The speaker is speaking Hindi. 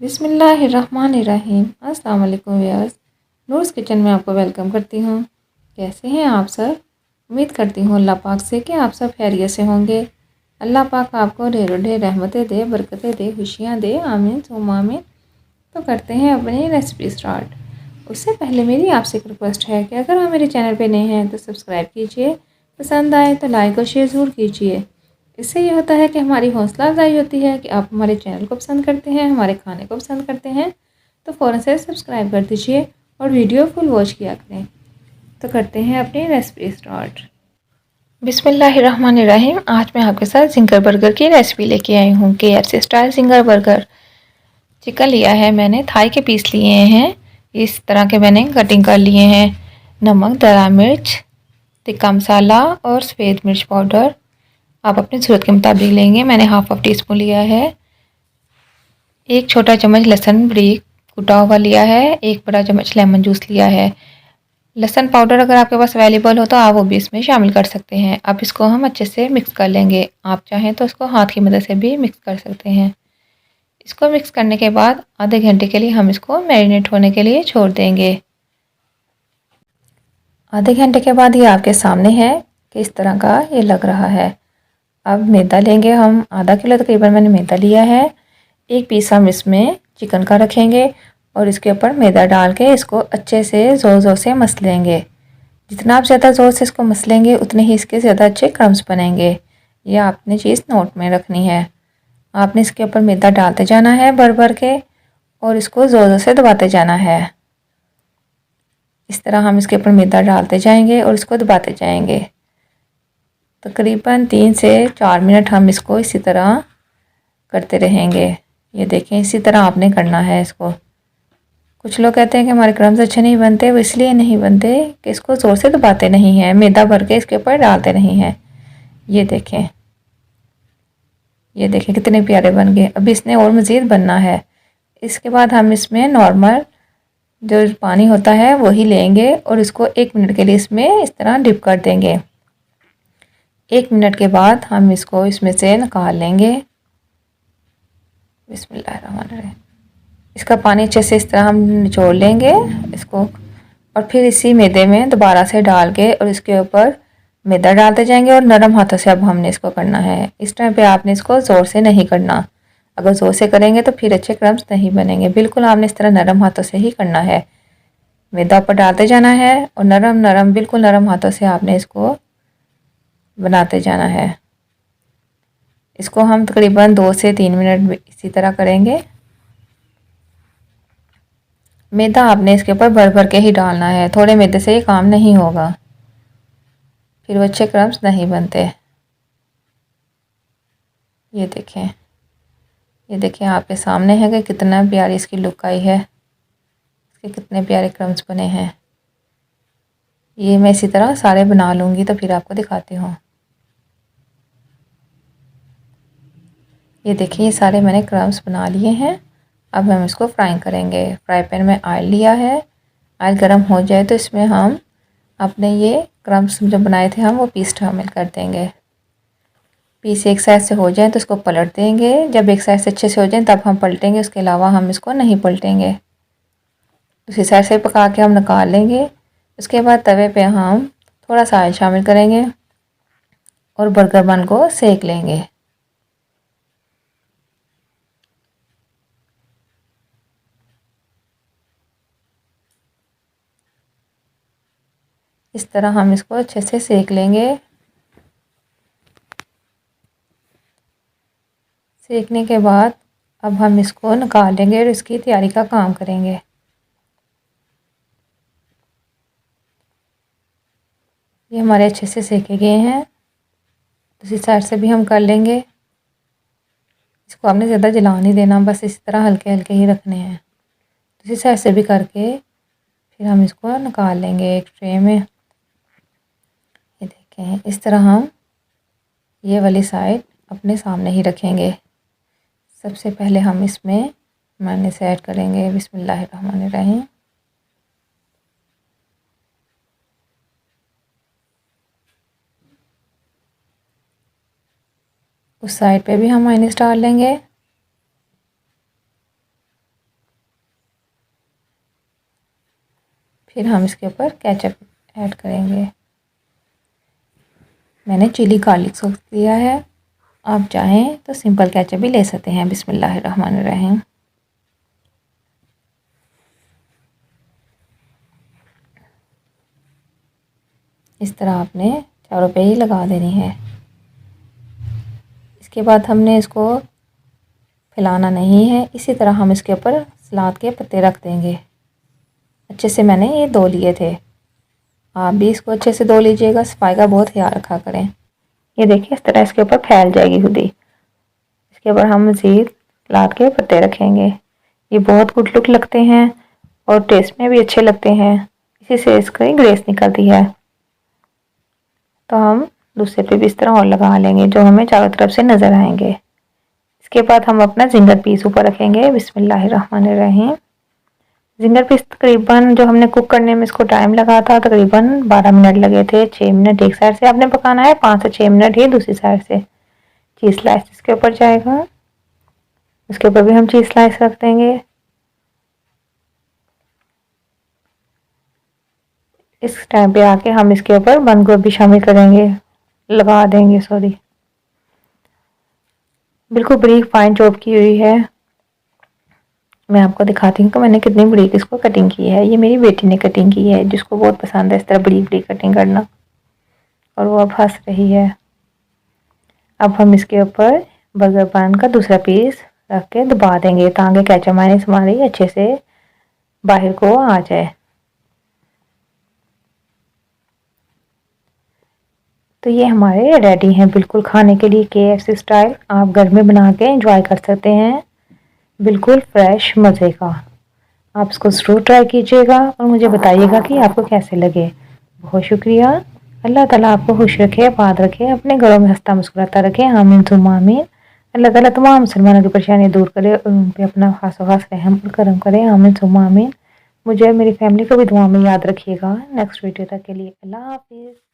बिस्मिल्लाहिर्रहमानिर्रहीम। अस्सलाम वालेकुम व्यूअर्स, नूर्स किचन में आपको वेलकम करती हूँ। कैसे हैं आप सब? उम्मीद करती हूँ अल्लाह पाक से कि आप सब खैरियत से होंगे। अल्लाह पाक आपको ढेरों ढेर रहमतें दे, बरकतें दे, खुशियाँ दे, आमीन सुम्मा आमीन। तो करते हैं अपनी रेसिपी स्टार्ट। उससे पहले मेरी आपसे एक रिक्वेस्ट है कि अगर आप मेरे चैनल पर नए हैं तो सब्सक्राइब कीजिए, पसंद आए तो लाइक और शेयर ज़रूर कीजिए। इससे ये होता है कि हमारी हौसला अफजाई होती है कि आप हमारे चैनल को पसंद करते हैं, हमारे खाने को पसंद करते हैं, तो फ़ौरन से सब्सक्राइब कर दीजिए और वीडियो फुल वॉच किया करें। तो करते हैं अपनी रेसिपी स्टार्ट। बिस्मिल्लाहिर्रहमानिर्रहीम। आज मैं आपके साथ जिंगर बर्गर की रेसिपी लेके आई हूँ। KFC style ginger burger. Chicken लिया है मैंने, थाई के पीस लिए हैं, इस तरह के मैंने कटिंग कर लिए हैं। नमक, दरा मिर्च, तिक्का मसाला और सफ़ेद मिर्च पाउडर आप अपनी ज़रूरत के मुताबिक लेंगे। मैंने हाफ टी स्पून लिया है। एक छोटा चम्मच लहसुन बारीक कुटा हुआ लिया है। एक बड़ा चम्मच लेमन जूस लिया है। लहसुन पाउडर अगर आपके पास अवेलेबल हो तो आप वो भी इसमें शामिल कर सकते हैं। अब इसको हम अच्छे से मिक्स कर लेंगे। आप चाहें तो इसको हाथ की मदद से भी मिक्स कर सकते हैं। इसको मिक्स करने के बाद आधे घंटे के लिए हम इसको मैरिनेट होने के लिए छोड़ देंगे। आधे घंटे के बाद ये आपके सामने है कि इस तरह का ये लग रहा है। अब मैदा लेंगे हम, आधा किलो तकरीबन मैंने मैदा लिया है। एक पीस हम इसमें चिकन का रखेंगे और इसके ऊपर मैदा डाल के इसको अच्छे से ज़ोर ज़ोर से मस लेंगे। जितना आप ज़्यादा ज़ोर से इसको मस लेंगे उतने ही इसके ज़्यादा अच्छे क्रम्स बनेंगे। ये आपने चीज़ नोट में रखनी है। आपने इसके ऊपर मैदा डालते जाना है भर भर के और इसको ज़ोर ज़ोर से दबाते जाना है। इस तरह हम इसके ऊपर मैदा डालते जाएंगे और इसको दबाते जाएंगे। तकरीबन 3 से 4 मिनट हम इसको इसी तरह करते रहेंगे। ये देखें, इसी तरह आपने करना है इसको। कुछ लोग कहते हैं कि हमारे क्रम्स अच्छे नहीं बनते, वो इसलिए नहीं बनते कि इसको ज़ोर से दबाते नहीं हैं, मैदा भर के इसके ऊपर डालते नहीं हैं। ये देखें, ये देखें कितने प्यारे बन गए। अभी इसने और मज़ीद बनना है। इसके बाद हम इसमें नॉर्मल जो पानी होता है वही लेंगे और इसको 1 मिनट के लिए इसमें इस तरह डिप कर देंगे। 1 मिनट के बाद हम इसको इसमें से निकाल लेंगे। बिस्मिल्लाहिर्रहमानिर्रहीम। इसका पानी अच्छे से इस तरह हम निचोड़ लेंगे इसको और फिर इसी मैदे में दोबारा से डाल के और इसके ऊपर मैदा डालते जाएंगे और नरम हाथों से अब हमने इसको करना है। इस टाइम पे आपने इसको ज़ोर से नहीं करना। अगर ज़ोर से करेंगे तो फिर अच्छे क्रम्स नहीं बनेंगे। बिल्कुल आपने इस तरह नरम हाथों से ही करना है। मैदा ऊपर डालते जाना है और नरम नरम बिल्कुल नरम हाथों से आपने इसको बनाते जाना है। इसको हम तकरीबन 2 से 3 मिनट इसी तरह करेंगे। मैदा आपने इसके ऊपर भर भर के ही डालना है, थोड़े मैदे से ये काम नहीं होगा, फिर वो अच्छे क्रम्स नहीं बनते। ये देखें, ये देखें आपके सामने है कि कितना प्यारी इसकी लुक आई है, इसके कितने प्यारे क्रम्स बने हैं। ये मैं इसी तरह सारे बना लूँगी तो फिर आपको दिखाती हूँ। ये देखिए, ये सारे मैंने क्रम्स बना लिए हैं। अब हम इसको फ्राई करेंगे। फ्राई पैन में ऑयल लिया है। ऑयल गर्म हो जाए तो इसमें हम अपने ये क्रम्स जो बनाए थे हम वो पीस शामिल कर देंगे। पीस एक साइड से हो जाए तो इसको पलट देंगे। जब एक साइड से अच्छे से हो जाए तब हम पलटेंगे, उसके अलावा हम इसको नहीं पलटेंगे। दूसरी साइड से पका के हम निकाल लेंगे। उसके बाद तवे पे हम थोड़ा सा ऑयल शामिल करेंगे और बर्गर बन को सेक लेंगे। इस तरह हम इसको अच्छे से सेक लेंगे। सेकने के बाद अब हम इसको निकाल लेंगे और इसकी तैयारी का काम करेंगे। ये हमारे अच्छे से सेके गए हैं। दूसरी साइड से भी हम कर लेंगे। इसको आपने ज़्यादा जला नहीं देना, बस इस तरह हल्के हल्के ही रखने हैं। दूसरी साइड से भी करके फिर हम इसको निकाल लेंगे एक ट्रे में। ये देखें, इस तरह हम ये वाली साइड अपने सामने ही रखेंगे। सबसे पहले हम इसमें मेयोनेज़ ऐड करेंगे। बिस्मिल्लाहिर्रहमानिर्रहीम। उस साइड पे भी हम मेयोनेज़ डाल लेंगे। फिर हम इसके ऊपर केचप ऐड करेंगे। मैंने चिली गार्लिक सॉस लिया है, आप चाहें तो सिंपल केचप भी ले सकते हैं। बिस्मिल्लाहिर्रहमानिर्रहीम। इस तरह आपने चारों पे ही लगा देनी है। इसके बाद हमने इसको फैलाना नहीं है, इसी तरह हम इसके ऊपर सलाद के पत्ते रख देंगे। अच्छे से मैंने ये धो लिए थे, आप भी इसको अच्छे से धो लीजिएगा, सफाई का बहुत ख्याल रखा करें। ये देखिए इस तरह इसके ऊपर फैल जाएगी खुद ही। इसके ऊपर हम मज़ीद सलाद के पत्ते रखेंगे। ये बहुत गुड लुक लगते हैं और टेस्ट में भी अच्छे लगते हैं, इसी से इसकी ग्रेस निकलती है। तो हम दूसरे पे भी इस तरह और लगा लेंगे जो हमें चारों तरफ से नज़र आएंगे। इसके बाद हम अपना जिंगर पीस ऊपर रखेंगे। बिस्मिल्लाहिर्रहमानिर्रहीम। जिंगर पीस तकरीबन जो हमने कुक करने में इसको टाइम लगा था तकरीबन 12 मिनट लगे थे। 6 मिनट एक साइड से आपने पकाना है, 5 से 6 मिनट ही दूसरी साइड से। चीज़ स्लाइस इसके ऊपर जाएगा, इसके ऊपर भी हम चीज़ स्लाइस रख देंगे। इस टाइम पे आके हम इसके ऊपर बंद गोभी शामिल करेंगे, लगा देंगे, सॉरी, बिल्कुल बारीक फाइन चॉप की हुई है। मैं आपको दिखाती हूँ कि मैंने कितनी बरीक इसको कटिंग की है। ये मेरी बेटी ने कटिंग की है, जिसको बहुत पसंद है इस तरह बरीक बरीक कटिंग करना, और वो अब हंस रही है। अब हम इसके ऊपर बर्गर बन का दूसरा पीस रख के दबा देंगे ताकि केचप मायोनीज हमारी अच्छे से बाहर को आ जाए। तो ये हमारे रेडी हैं बिल्कुल खाने के लिए KFC स्टाइल। आप घर में बना के एंजॉय कर सकते हैं, बिल्कुल फ्रेश मज़े का। आप इसको ज़रूर ट्राई कीजिएगा और मुझे बताइएगा कि आपको कैसे लगे। बहुत शुक्रिया। अल्लाह ताला आपको खुश रखे, आबाद रखे, अपने घरों में हंसता मुस्कुराता रखे। आमीन सुम्मा आमीन। अल्लाह ताला तमाम मुसलमानों की परेशानी दूर करे और उन पे अपना खास रहम और करम करे। आमीन सुम्मा आमीन। मुझे और मेरी फैमिली को भी दुआ में याद रखिएगा। नेक्स्ट वीडियो तक के लिए अल्लाह हाफिज़।